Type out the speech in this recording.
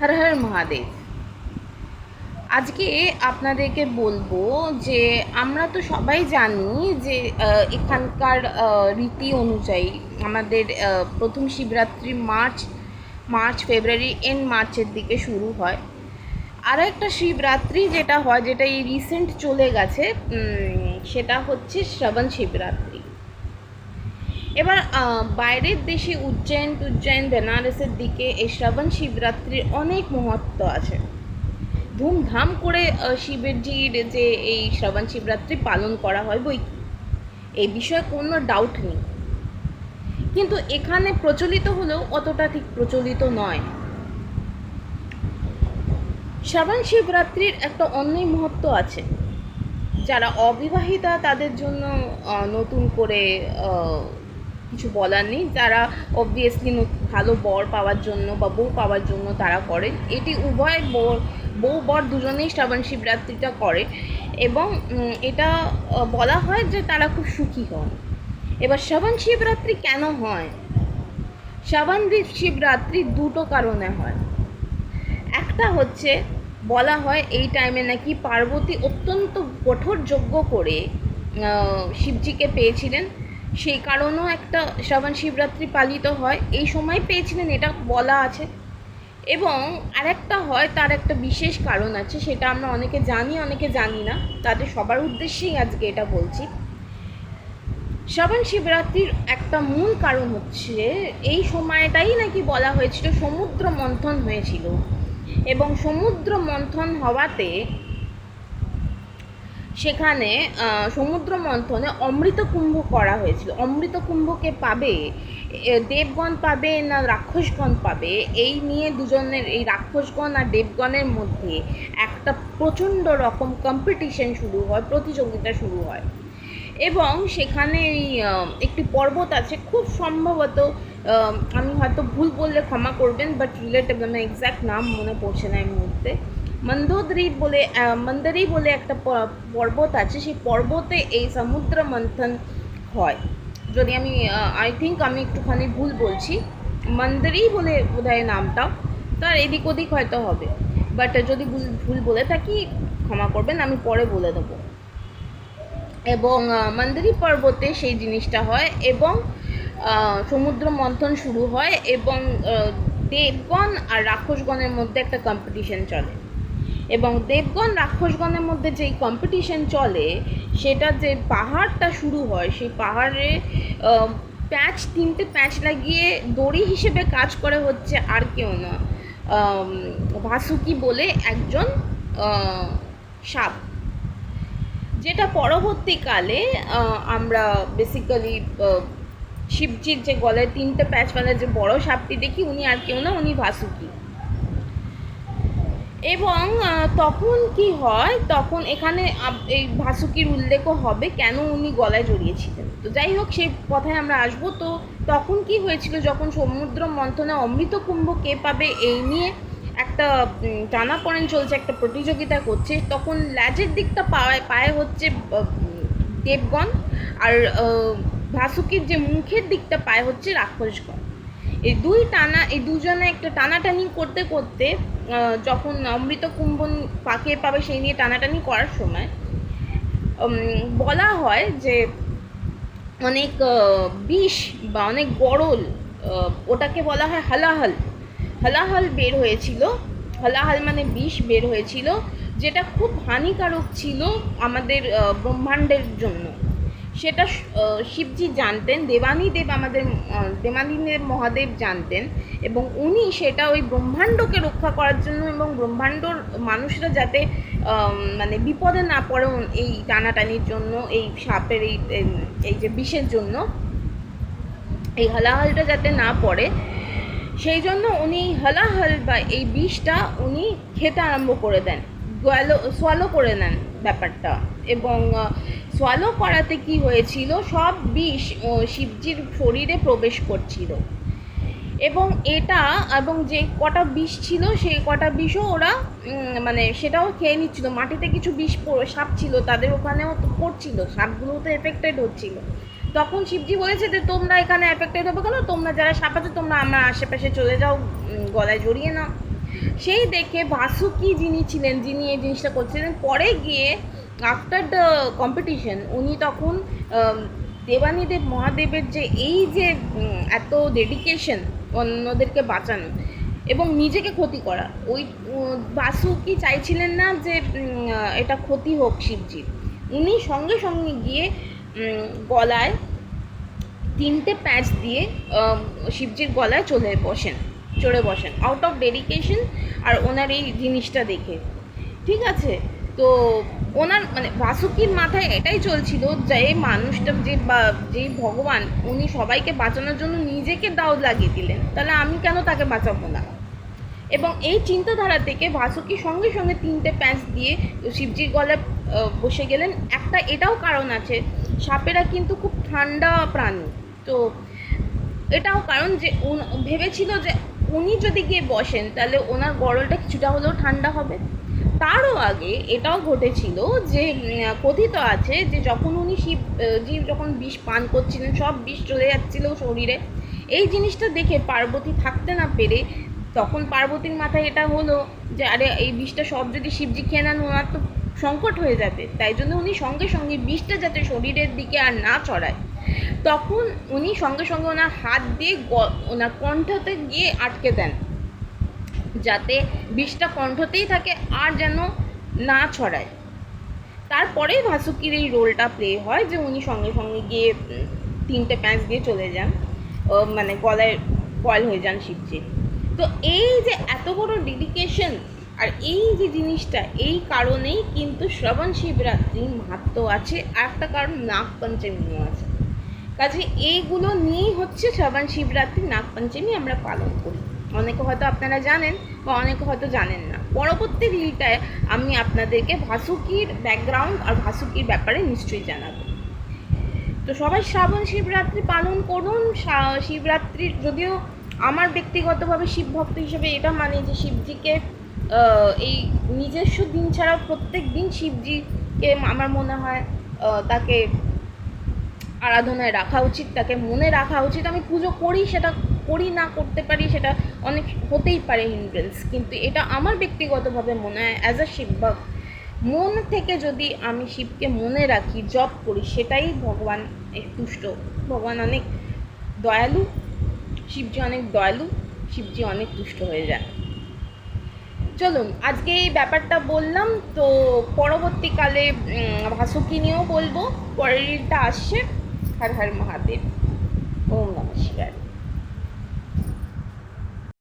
হর হর মহাদেব। আজকে আপনাদেরকে বলবো যে আমরা তো সবাই জানি যে এখানকার রীতি অনুযায়ী আমাদের প্রথম শিবরাত্রি মার্চ ফেব্রুয়ারি মার্চের দিকে শুরু হয়। আরও একটা শিবরাত্রি যেটা হয়, যেটা এই রিসেন্ট চলে গেছে, সেটা হচ্ছে শ্রাবণ শিবরাত্রি। এবার বাইরের দেশে উজ্জয়ন বেনারসের দিকে এই শ্রাবণ শিবরাত্রির অনেক মহত্ব আছে। ধুমধাম করে শিবজির যে এই শ্রাবণ শিবরাত্রি পালন করা হয় বই কি, এই বিষয়ে কোনো ডাউট নেই। কিন্তু এখানে প্রচলিত হলেও অতটা ঠিক প্রচলিত নয়। শ্রাবণ শিবরাত্রির একটা অন্যই মহত্ব আছে। যারা অবিবাহিতা তাদের জন্য নতুন করে কিছু বলার নেই। যারা অবভিয়াসলি ভালো বর পাওয়ার জন্য বা বউ পাওয়ার জন্য তারা করে, এটি উভয় বউ বর দুজনেই শ্রাবণ শিবরাত্রিটা করে এবং এটা বলা হয় যে তারা খুব সুখী হন। এবার শ্রাবণ শিবরাত্রি কেন হয়? শ্রাবণ শিবরাত্রি দুটো কারণে হয়। একটা হচ্ছে, বলা হয় এই টাইমে নাকি পার্বতী অত্যন্ত কঠোর যজ্ঞ করে শিবজিকে পেয়েছিলেন, সেই কারণেও একটা শ্রাবণ শিবরাত্রি পালিত হয়। এই সময় পেয়েছিলেন এটা বলা আছে। এবং আরেকটা হয়, তার একটা বিশেষ কারণ আছে, সেটা আমরা অনেকে জানি অনেকে জানি না, তাদের সবার উদ্দেশ্যেই আজকে এটা বলছি। শ্রাবণ শিবরাত্রির একটা মূল কারণ হচ্ছে, এই সময়টাই নাকি বলা হয়েছিল সমুদ্র মন্থন হয়েছিল, এবং সমুদ্র মন্থন হওয়াতে সেখানে সমুদ্র মন্থনে অমৃত কুম্ভ করা হয়েছিল। অমৃত কুম্ভকে পাবে দেবগণ পাবে না রাক্ষসগণ পাবে, এই নিয়ে দুজনের, এই রাক্ষসগণ আর দেবগণের মধ্যে একটা প্রচণ্ড রকম কম্পিটিশন শুরু হয়, প্রতিযোগিতা শুরু হয়। এবং সেখানে একটি পর্বত আছে, খুব সম্ভবত আমি হয়তো ভুল বললে ক্ষমা করবেন, বাট রিলেটেবল, আমার এক্স্যাক্ট নাম মনে পড়ছে না এই মুহূর্তে। মন্দরি বলে একটা পর্বত আছে, সেই পর্বতে এই সমুদ্র মন্থন হয়। যদি আমি আই থিঙ্ক আমি একটুখানি ভুল বলছি, মন্দরি বলে বোধহয় নামটা, তার এদিক ওদিক হয়তো হবে, বাট যদি ভুল বলে থাকি ক্ষমা করবেন, আমি পরে বলে দেবো। এবং মন্দরি পর্বতে সেই জিনিসটা হয় এবং সমুদ্র মন্থন শুরু হয় এবং দেবগণ আর রাক্ষসগণের মধ্যে একটা কম্পিটিশন চলে। এবং দেবগণ রাক্ষসগণের মধ্যে যেই কম্পিটিশন চলে, সেটা যে পাহাড়টা শুরু হয়, সেই পাহাড়ে তিনটে প্যাঁচ লাগিয়ে দড়ি হিসেবে কাজ করে হচ্ছে আর কেউ না, ভাসুকি বলে একজন সাপ, যেটা পরবর্তীকালে আমরা বেসিক্যালি শিবজির যে গলায় তিনটে প্যাঁচওয়ালা যে বড় সাপটি দেখি, উনি আর কেউ না, উনি ভাসুকি। এবং তখন কি হয়, তখন এখানে এই ভাসুকির উল্লেখও হবে কেন উনি গলায় জড়িয়েছিলেন। তো যাই হোক, সেই কথায় আমরা আসবো। তো তখন কি হয়েছিল, যখন সমুদ্র মন্থনে অমৃত কুম্ভ কে পাবে এই নিয়ে একটা টানাপোড়েন চলছে, একটা প্রতিযোগিতা করছে, তখন ল্যাজের দিকটা পায়ে হচ্ছে দেবগণ, আর ভাসুকির যে মুখের দিকটা পায়ে হচ্ছে রাক্ষসগণ। এই দুজনে একটা টানাটানি করতে করতে যখন অমৃত কুম্ভ পাকে পাবে সেই নিয়ে টানাটানি করার সময় বলা হয় যে অনেক বিষ বা অনেক গরল, ওটাকে বলা হয় হলাহল বের হয়েছিল। হলাহল মানে বিষ বের হয়েছিল, যেটা খুব হানিকারক ছিল আমাদের ব্রহ্মাণ্ডের জন্য। সেটা শিবজি জানতেন, দেবানীদেব মহাদেব জানতেন, এবং উনি সেটা ওই ব্রহ্মাণ্ডকে রক্ষা করার জন্য এবং ব্রহ্মাণ্ডর মানুষরা যাতে মানে বিপদে না পড়ে এই টানাটানির জন্য, এই সাপের এই যে বিষের জন্য, এই হলাহলটা যাতে না পড়ে, সেই জন্য উনি হলাহল বা এই বিষটা উনি খেতে আরম্ভ করে দেন, সোয়ালো করে নেন ব্যাপারটা। এবং সোয়ালো করাতে কি হয়েছিল, সব বিষ শিবজির শরীরে প্রবেশ করছিল, এবং যে কটা বিষ ছিল সেই কটা বিষও ওরা মানে সেটাও খেয়ে নিচ্ছিল। মাটিতে কিছু বিষ সাপ ছিল, তাদের ওখানেও পড়ছিল, সাপগুলো তো এফেক্টেড হচ্ছিল। তখন শিবজি বলেছে যে তোমরা এখানে এফেক্টেড হবে কেন, তোমরা যারা সাপ আছে তোমরা আমার আশেপাশে চলে যাও, গলায় জড়িয়ে নাও। সেই দেখে বাসুকি যিনি ছিলেন, যিনি এই জিনিসটা করছিলেন, পরে গিয়ে আফটার দ্য কম্পিটিশন উনি তখন দেবানীদেব মহাদেবের যে এই যে এত ডেডিকেশন অন্যদেরকে বাঁচানো এবং নিজেকে ক্ষতি করা, ওই বাসুকি চাইছিলেন না যে এটা ক্ষতি হোক শিবজির। উনি সঙ্গে সঙ্গে গিয়ে গলায় 3টে প্যাচ দিয়ে শিবজির গলায় চড়ে বসেন আউট অফ ডেডিকেশন আর ওনার এই জিনিসটা দেখে। ঠিক আছে, তো ওনার মানে বাসুকির মাথায় এটাই চলছিল যে মানুষটা যেই ভগবান, উনি সবাইকে বাঁচানোর জন্য নিজেকে দাও লাগিয়ে দিলেন, তাহলে আমি কেন তাকে বাঁচাবো না। এবং এই চিন্তাধারা থেকে বাসুকি সঙ্গে সঙ্গে 3টে প্যাঁচ দিয়ে শিবজির গলায় বসে গেলেন। একটা এটাও কারণ আছে, সাপেরা কিন্তু খুব ঠান্ডা প্রাণী, তো এটাও কারণ যে ভেবেছিল যে উনি যদি গিয়ে বসেন তাহলে ওনার গরলটা কিছুটা হলেও ঠান্ডা হবে। তারও আগে এটাও ঘটেছিল যে কথিত আছে যে যখন উনি শিবজি যখন বিষ পান করছিলেন, সব বিষ চলে যাচ্ছিল শরীরে, এই জিনিসটা দেখে পার্বতী থাকতে না পেরে তখন পার্বতীর মাথায় এটা হলো যে আরে এই বিষটা সব যদি শিবজি খেয়ে নেন ওনার তো সংকট হয়ে যাবে, তাই জন্য উনি সঙ্গে সঙ্গে বিষটা যাতে শরীরের দিকে আর না চড়ায়, তখন উনি সঙ্গে সঙ্গে ওনার হাত দিয়ে ওনার কণ্ঠতে গিয়ে আটকে দেন, যাতে বিষটা কণ্ঠতেই থাকে আর যেন না ছড়ায়। তারপরে ভাসুকির এই রোলটা প্লে হয় যে উনি সঙ্গে সঙ্গে গিয়ে 3টে প্যাঁচ দিয়ে চলে যান, মানে গলায় কয়েল হয়ে যান শিবজির। তো এই যে এত বড় ডেডিকেশন আর এই যে জিনিসটা, এই কারণেই কিন্তু শ্রাবণ শিবরাত্রির মাহাত্ম্য আছে। আর একটা কারণ নাগপঞ্চমীও আছে। কাজে এইগুলো নিয়েই হচ্ছে শ্রাবণ শিবরাত্রি, নাগপঞ্চমী আমরা পালন করি। অনেকে হয়তো আপনারা জানেন বা অনেকে হয়তো জানেন না। পরবর্তী রিলটায় আমি আপনাদেরকে ভাসুকির ব্যাকগ্রাউন্ড আর ভাসুকির ব্যাপারে নিশ্চয়ই জানাবো। তো সবাই শ্রাবণ শিবরাত্রি পালন করুন। শিবরাত্রির, যদিও আমার ব্যক্তিগতভাবে শিব ভক্ত হিসেবে এটা মানে যে শিবজিকে এই নিজস্ব দিন ছাড়াও প্রত্যেক দিন শিবজিকে আমার মনে হয় তাকে আরাধনায় রাখা উচিত, তাকে মনে রাখা উচিত। আমি পুজো করি, সেটা করি না করতে পারি, সেটা অনেক হতেই পারে হিন্ড্রেন্স, কিন্তু এটা আমার ব্যক্তিগতভাবে মনে হয় অ্যাজ আ শিবভক্ত মন থেকে যদি আমি শিবকে মনে রাখি, জপ করি, সেটাই ভগবান তুষ্ট। ভগবান অনেক দয়ালু, শিবজি অনেক দয়ালু, শিবজি অনেক তুষ্ট হয়ে যান। চলুন আজকে এই ব্যাপারটা বললাম, তো পরবর্তীকালে ভাসুকি নিয়েও বলবো, পরেরটা আসছে। হর হর মহাদেব।